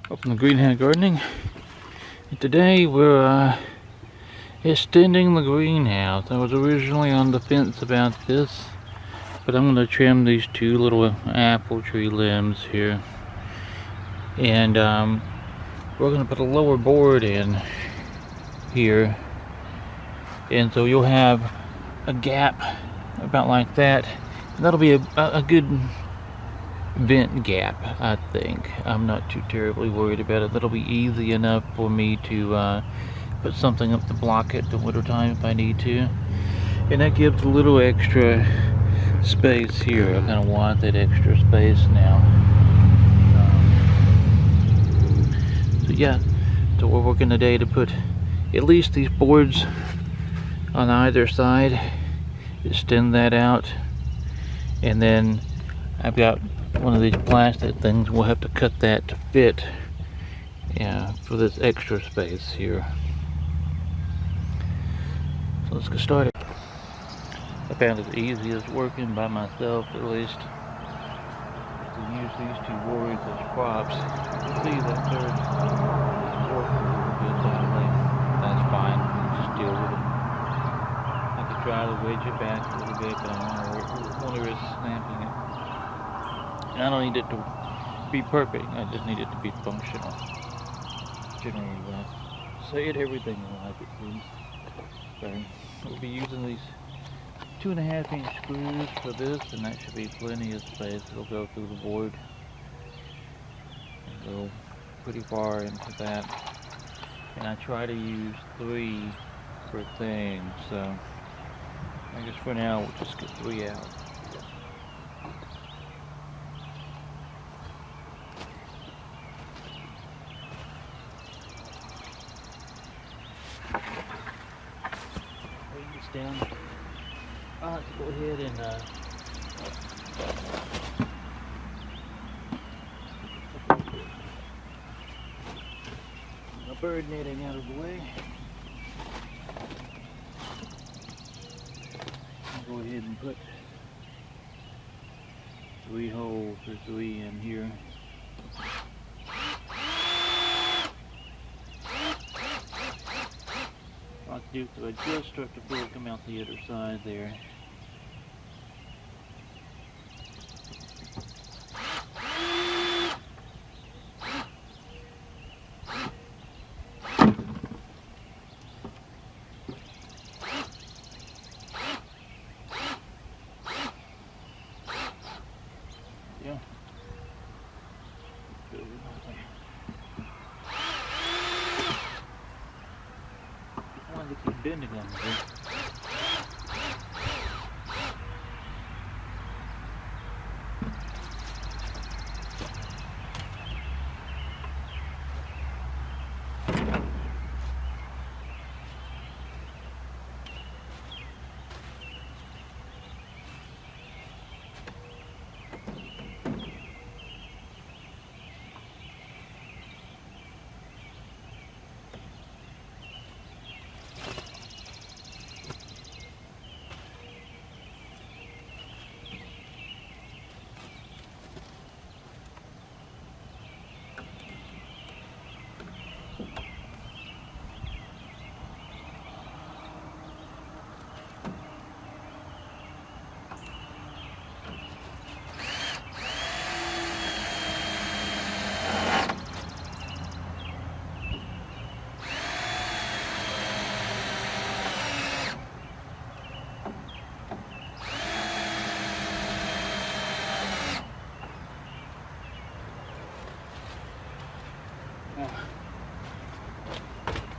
Welcome to Greenhand Gardening. And today we're extending the greenhouse. I was originally on the fence about this, but I'm going to trim these two little apple tree limbs here. And we're going to put a lower board in here. And so you'll have a gap about like that. And that'll be a good vent gap, I think. I'm not too terribly worried about it. That'll be easy enough for me to put something up to block it in the wintertime if I need to. And that gives a little extra space here. I kind of want that extra space now. So yeah, so we're working today to put at least these boards on either side, extend that out, and then I've got one of these plastic things. We'll have to cut that to fit, yeah, for this extra space here. So let's get started. I found it easiest working by myself, at least, to use these two boards as props. You can see that third work a little bit that way. That's fine. Just deal with it. I could try to wedge it back a little bit, but I want to risk snapping it. And I don't need it to be perfect, I just need it to be functional. Generally, when I say it, everything in life it seems. So we'll be using these 2.5 inch screws for this, and that should be plenty of space. It'll go through the board and go pretty far into that. And I try to use 3 per thing, so I guess for now we'll just get 3 out. Down. I'll have to go ahead and my bird netting out of the way. I'll go ahead and put 3 holes or 3 in here. So I just start to pull it come out the other side there. Yeah. To keep bending them.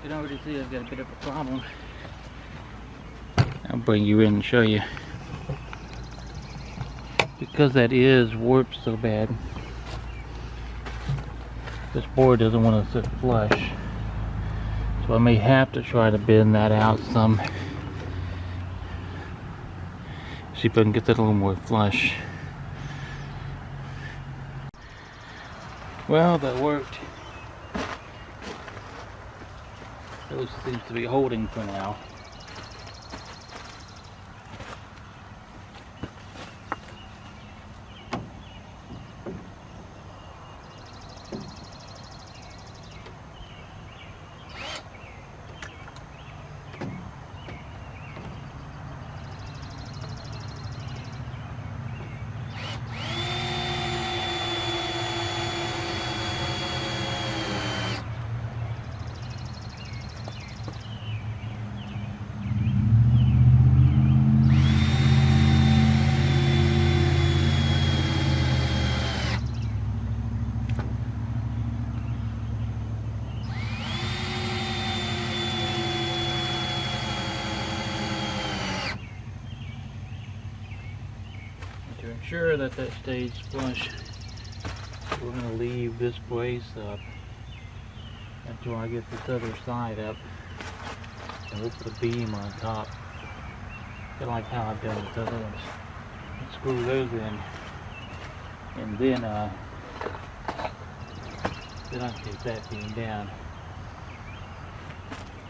You can already see I've got a bit of a problem. I'll bring you in and show you. Because that is warped so bad, this board doesn't want to sit flush. So I may have to try to bend that out some. See if I can get that a little more flush. Well, that worked. At least it seems to be holding for now. sure that that stays flush. We're going to leave this brace up until I get this other side up, and we'll put a beam on top, kind of like how I've done with other ones. And screw those in, and then I can take that beam down.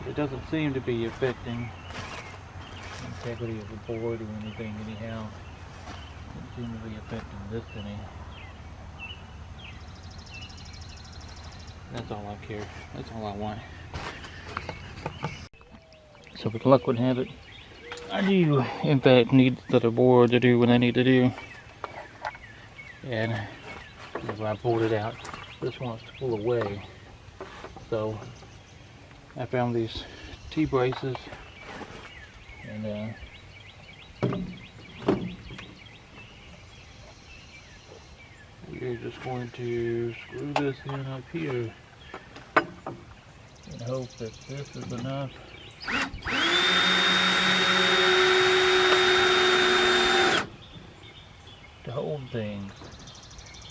It doesn't seem to be affecting the integrity of the board or anything anyhow. It doesn't seem to be affecting this any. That's all I care. That's all I want. So with luck would have it, I do in fact need the other board to do what I need to do. And as I pulled it out, this wants to pull away. So I found these T-braces, and we're just going to screw this in up here and hope that this is enough to hold things.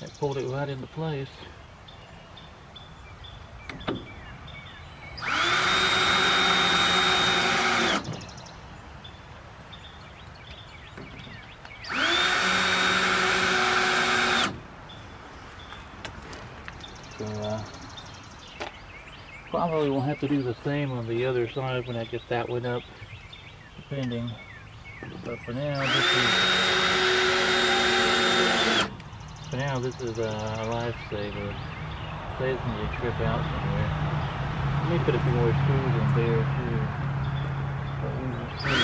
That pulled it right into place. So probably we'll have to do the same on the other side when I get that one up, depending. But for now, this is a lifesaver. Saves me to trip out somewhere. Let me put a few more screws in there too. But we will see.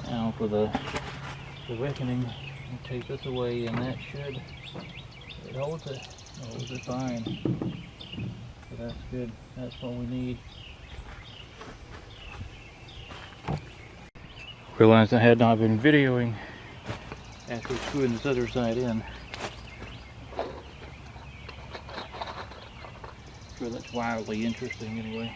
Now for the reckoning, I'll take this away, and that should, it holds it fine. So that's good. That's what we need. Realized I had not been videoing after screwing this other side in. Sure, that's wildly interesting anyway.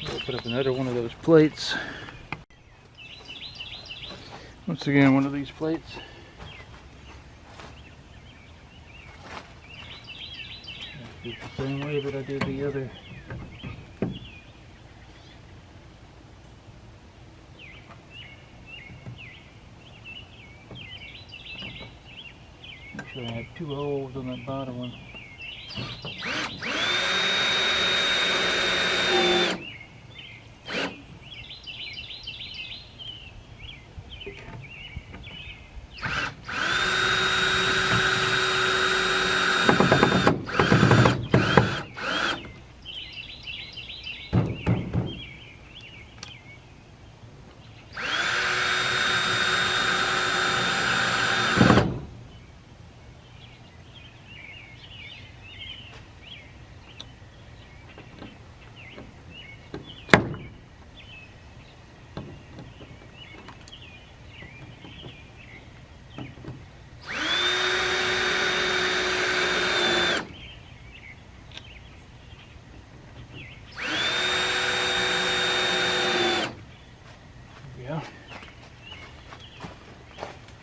We'll put up another one of those plates. Once again, one of these plates. Do it the same way that I did the other. Make sure I have 2 holes on that bottom one.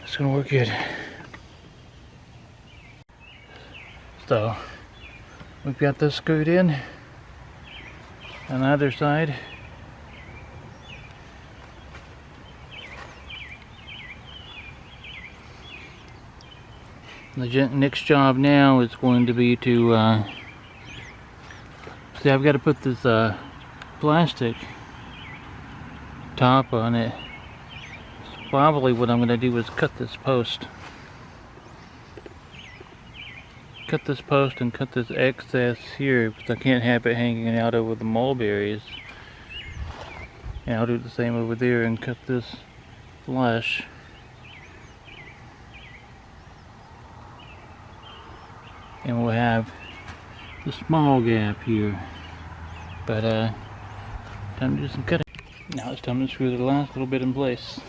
It's gonna work good. So we've got this screwed in on either side. The next job now is going to be to see, I've got to put this plastic top on it. So probably what I'm going to do is cut this post. Cut this post and cut this excess here, because I can't have it hanging out over the mulberries. And I'll do the same over there and cut this flush. And we'll have the small gap here. But time to do some cutting. Now it's time to screw the last little bit in place.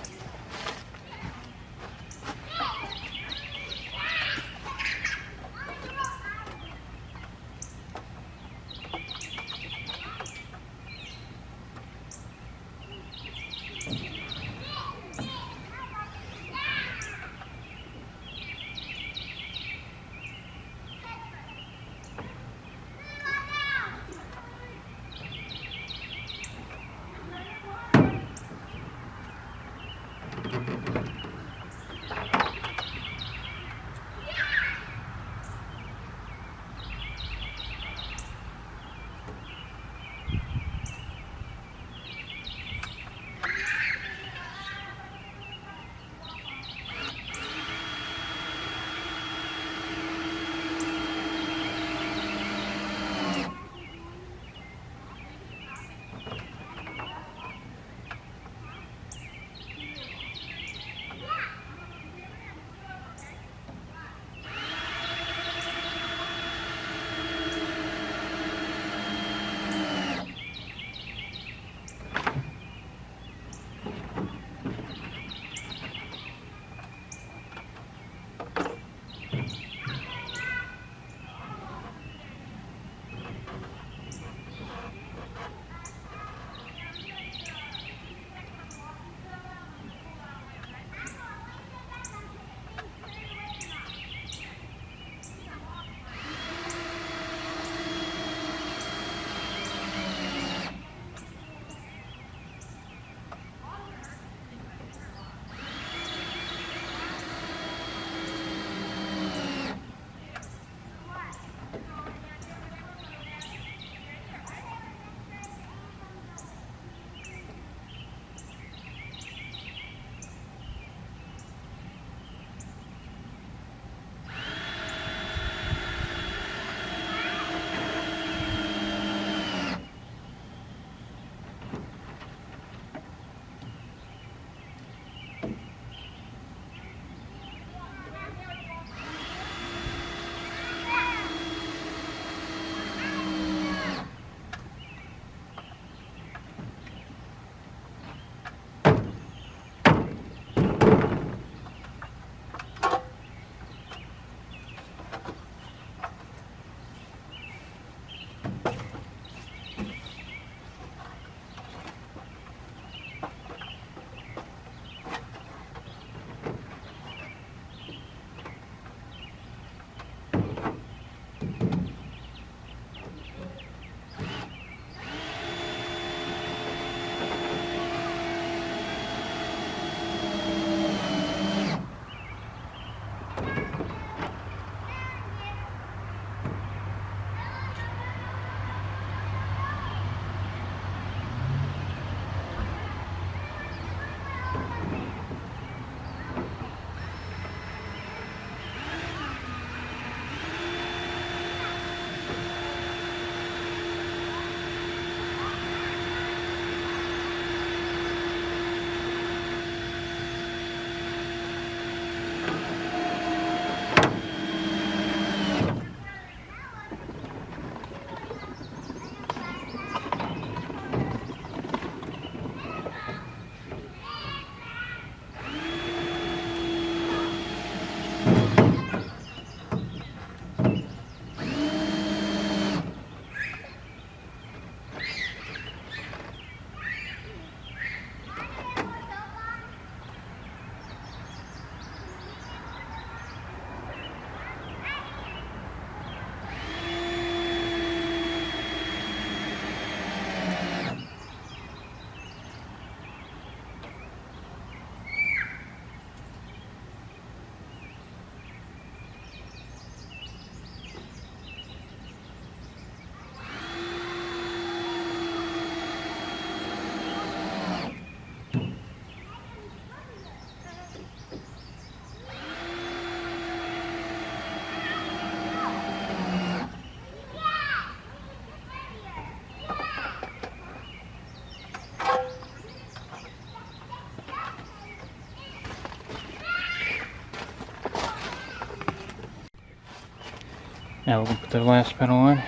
Now we're going to put the last pedal on.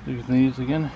Use these again.